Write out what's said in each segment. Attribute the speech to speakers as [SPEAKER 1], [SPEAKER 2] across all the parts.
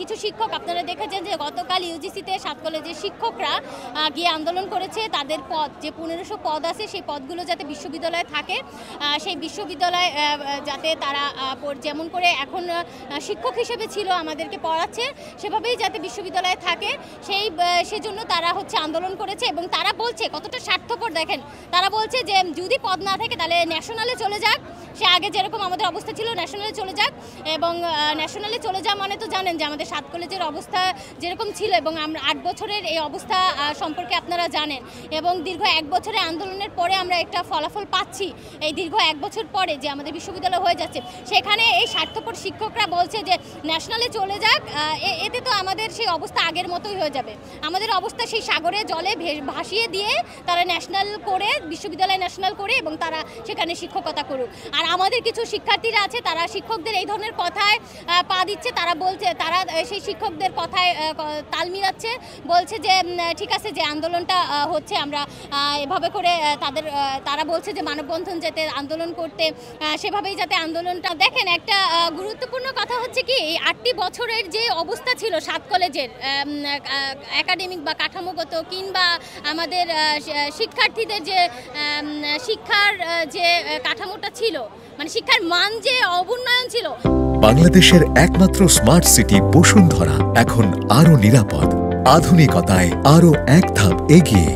[SPEAKER 1] কিছু শিক্ষক আপনারা দেখেছেন যে গতকাল ইউজিসিতে 7 কলেজের শিক্ষকরা গিয়ে আন্দোলন করেছে তাদের পদ যে 1500 পদ আছে সেই পদগুলো যাতে বিশ্ববিদ্যালয়ে থাকে, সেই বিশ্ববিদ্যালয় যাতে তারা যেমন করে এখন শিক্ষক হিসেবে ছিল আমাদেরকে পড়াচ্ছে সেভাবেই যাতে বিশ্ববিদ্যালয়ে থাকে সেজন্য তারা আন্দোলন করেছে। এবং তারা বলছে কতটা স্বার্থপর দেখেন, তারা বলছে যে যদি পদ না থাকে তাহলে ন্যাশনালে চলে যাক, সে আগে যেরকম আমাদের অবস্থা ছিল ন্যাশনালে চলে যাক। এবং ন্যাশনালে চলে যাওয়া মানে তো জানেন যে আমাদের 7 কলেজের অবস্থা যেরকম ছিল এবং আমরা 8 বছরের এই অবস্থা সম্পর্কে আপনারা জানেন। এবং দীর্ঘ 1 বছরের আন্দোলনের পরে আমরা একটা ফলাফল পাচ্ছি, এই দীর্ঘ 1 বছর পরে যে আমাদের বিশ্ববিদ্যালয় হয়ে যাচ্ছে, সেখানে এই স্বার্থপর শিক্ষকরা বলছে যে ন্যাশনালে চলে যাক, এতে তো আমাদের সেই অবস্থা আগের মতোই হয়ে যাবে, আমাদের অবস্থা সেই সাগরে জলে ভাসিয়ে দিয়ে তারা ন্যাশনাল করে বিশ্ববিদ্যালয় ন্যাশনাল করে এবং তারা সেখানে শিক্ষকতা করুক। আর আমাদের কিছু শিক্ষার্থীরা আছে তারা শিক্ষকদের এই ধরনের কথায় পা দিচ্ছে, তারা বলছে তারা সেই শিক্ষকদের কথায় তাল মিলাচ্ছে, বলছে যে ঠিক আছে যে আন্দোলনটা হচ্ছে আমরা এভাবে করে তারা বলছে যে মানববন্ধন যেতে আন্দোলন করতে সেভাবেই যাতে আন্দোলনটা দেখেন। একটা গুরুত্বপূর্ণ কথা হচ্ছে কি এই 8টি বছরের যে অবস্থা ছিল 7 কলেজের একাডেমিক বা কাঠামোগত কিংবা আমাদের শিক্ষার্থীদের যে শিক্ষার যে কাঠামোটা ছিল, মানে শিক্ষার মান যে অবুন্নয়ন ছিল।
[SPEAKER 2] বাংলাদেশের একমাত্র স্মার্ট সিটি বসুন্ধরা এখন আরো নিরাপদ, আধুনিকতায় আরো এক ধাপ এগিয়ে।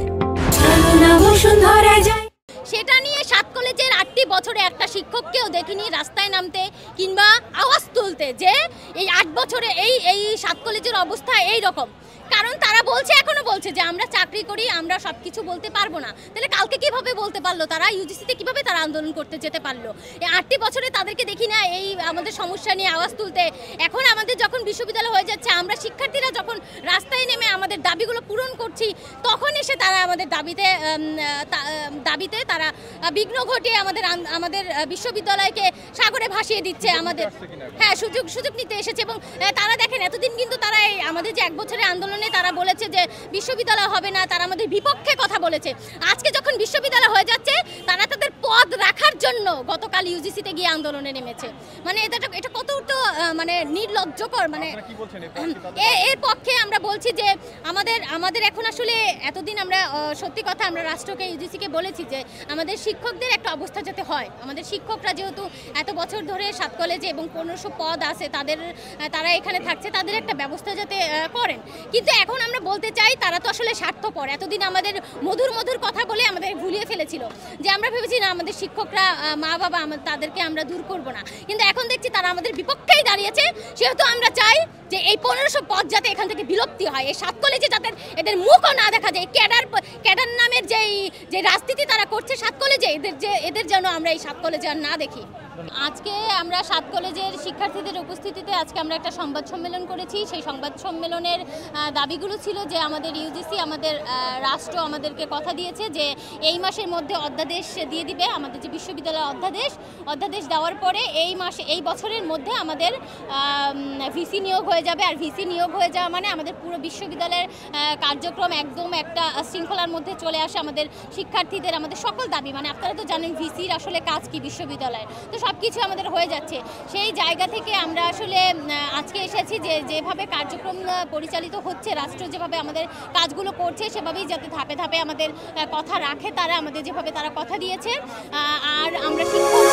[SPEAKER 1] সেটা নিয়ে 7 কলেজের 8টি বছরে একটা শিক্ষককেও দেখিনি রাস্তায় নামতে কিংবা আওয়াজ তুলতে যে এই 8 বছরে এই 7 কলেজের অবস্থা এই রকম। কারণ তারা বলছে, এখনো বলছে যে আমরা চাকরি করি, আমরা সব কিছু বলতে পারবো না। তাহলে কালকে কিভাবে বলতে পারলো তারা, ইউজিসিতে কিভাবে তারা আন্দোলন করতে যেতে পারলো? এই 8টি বছরে তাদেরকে দেখি না এই আমাদের সমস্যা নিয়ে আওয়াজ তুলতে। এখন আমাদের যখন বিশ্ববিদ্যালয় হয়ে যাচ্ছে, আমরা শিক্ষার্থীরা যখন রাস্তায় নেমে আমাদের দাবিগুলো পূরণ করছি, তখন এসে তারা আমাদের দাবিতে তারা বিঘ্ন ঘটিয়ে আমাদের বিশ্ববিদ্যালয়কে সাগরে ভাসিয়ে দিচ্ছে। আমাদের সুযোগ নিতে এসেছে। এবং তারা দেখেন এতদিন কিন্তু তারা আমাদের যে 1 বছরের আন্দোলনে তারা বলেছে যে বিশ্ববিদ্যালয় হবে না, তারা আমাদের বিপক্ষে কথা বলেছে। আজকে যখন বিশ্ববিদ্যালয় হয়ে যাচ্ছে তারা তাদের পদ রাখার জন্য গতকাল ইউজিসিতে গিয়ে আন্দোলনে নেমেছে। মানে এটা কতটা মানে নির্লজ্জকর। মানে এর পক্ষে আমরা বলছি যে আমাদের এখন আসলে এতদিন আমরা সত্যি কথা আমরা রাষ্ট্রকে ইউজিসিকে বলেছি যে আমাদের শিক্ষকদের একটা অবস্থা যাতে হয়, আমাদের শিক্ষকরা যেহেতু এত বছর ধরে 7 কলেজে এবং 1500 পদ আছে তারা এখানে থাকছে, তাদের একটা ব্যবস্থা যাতে করেন। কিন্তু এখন আমরা বলতে চাই তারা তো আসলে স্বার্থপর। এতদিন আমাদের মধুর কথা বলে আমাদের ভুলিয়ে ফেলেছিল, যে আমরা ভেবেছি না আমাদের শিক্ষকরা মা বাবা তাদেরকে আমরা দূর করব না, কিন্তু এখন দেখছি তারা আমাদের বিপক্ষেই দাঁড়িয়েছে। সেহেতু আমরা চাই যে এই 1500 পদ যাতে এখান থেকে বিলুপ্তি হয়, এই 7 কলেজে যাতে এদের মুখও না দেখা যায়। ক্যাডার নামের যে রাজনীতি তারা করছে 7 কলেজে, এদের যেন আমরা এই 7 কলেজে আর না দেখি। আজকে আমরা 7 কলেজের শিক্ষার্থীদের উপস্থিতিতে আজকে আমরা একটা সংবাদ সম্মেলন করেছি। সেই সংবাদ সম্মেলনের দাবিগুলো ছিল যে আমাদের ইউজিসি, আমাদের রাষ্ট্র আমাদেরকে কথা দিয়েছে যে এই মাসের মধ্যে অধ্যাদেশ দিয়ে দিবে, আমাদের যে বিশ্ববিদ্যালয় অধ্যাদেশ দেওয়ার পরে এই বছরের মধ্যে আমাদের ভিসি নিয়োগ হয়ে যাবে। আর ভিসি নিয়োগ হয়ে যাওয়া মানে আমাদের পুরো বিশ্ববিদ্যালয়ের কার্যক্রম একদম একটা শৃঙ্খলার মধ্যে চলে আসে। আমাদের শিক্ষার্থীদের আমাদের সকল দাবি, মানে আপনারা তো জানেন ভিসির আসলে কাজ কি বিশ্ববিদ্যালয়ের, তো সব কিছু আমাদের হয়ে যাচ্ছে। সেই জায়গা থেকে আমরা আসলে আজকে এসেছি যে যেভাবে কার্যক্রম পরিচালিত হচ্ছে, রাষ্ট্র যেভাবে আমাদের কাজগুলো করছে সেভাবেই যাতে ধাপে ধাপে আমাদের কথা রাখে, তারা আমাদের যেভাবে তারা কথা দিয়েছে। আর আমরা শিক্ষক